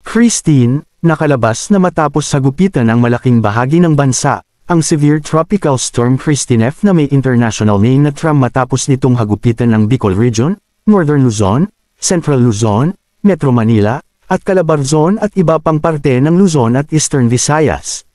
Christine, nakalabas na matapos sagupitan ang malaking bahagi ng bansa, ang severe tropical storm Christine F na may international name na TRAM matapos nitong hagupitan ng Bicol Region, Northern Luzon, Central Luzon, Metro Manila, at Calabarzon at iba pang parte ng Luzon at Eastern Visayas.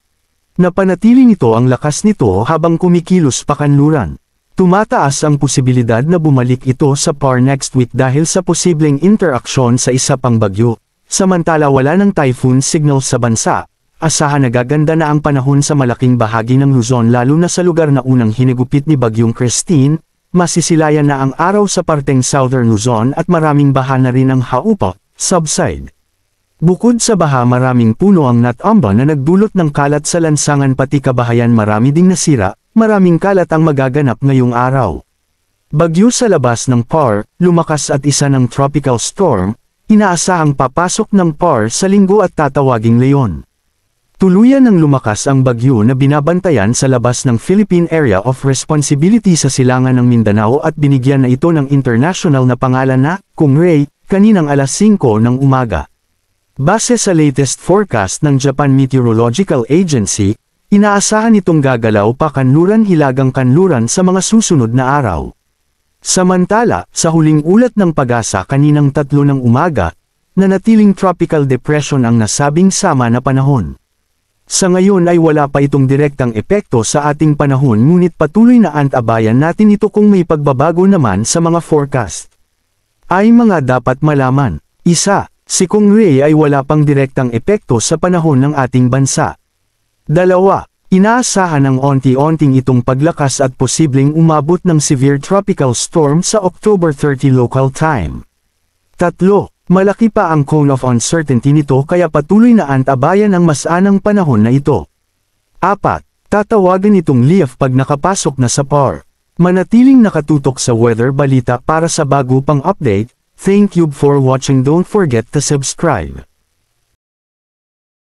Napanatili nito ang lakas nito habang kumikilos pa kanluran. Tumataas ang posibilidad na bumalik ito sa PAR next week dahil sa posibleng interaksyon sa isa pang bagyo. Samantala wala ng typhoon signal sa bansa, asahan na gaganda na ang panahon sa malaking bahagi ng Luzon lalo na sa lugar na unang hinigupit ni Bagyong Christine, masisilayan na ang araw sa parteng Southern Luzon at maraming baha na rin ang haupa, subside. Bukod sa baha maraming puno ang natamba na nagdulot ng kalat sa lansangan pati kabahayan marami ding nasira, maraming kalat ang magaganap ngayong araw. Bagyo sa labas ng PAR, lumakas at isa ng tropical storm, inaasahang papasok ng PAR sa linggo at tatawaging Leon. Tuluyan ng lumakas ang bagyo na binabantayan sa labas ng Philippine Area of Responsibility sa silangan ng Mindanao at binigyan na ito ng international na pangalan na Kungray, kaninang alas 5 ng umaga. Base sa latest forecast ng Japan Meteorological Agency, inaasahan itong gagalaw pa kanluran hilagang kanluran sa mga susunod na araw. Samantala, sa huling ulat ng PAGASA kaninang 3 ng umaga, nanatiling tropical depression ang nasabing sama na panahon. Sa ngayon ay wala pa itong direktang epekto sa ating panahon ngunit patuloy na antabayan natin ito kung may pagbabago naman sa mga forecast. Ay mga dapat malaman. 1. Si Kungray ay wala pang direktang epekto sa panahon ng ating bansa. 2. Inaasahan ng onti-onting itong paglakas at posibleng umabot ng severe tropical storm sa October 30 local time. 3. Malaki pa ang cone of uncertainty nito kaya patuloy na antabayan ang masaanang panahon na ito. 4. Tatawagan itong LIAF pag nakapasok na sa PAR. Manatiling nakatutok sa weather balita para sa bago pang update. Thank you for watching. Don't forget to subscribe.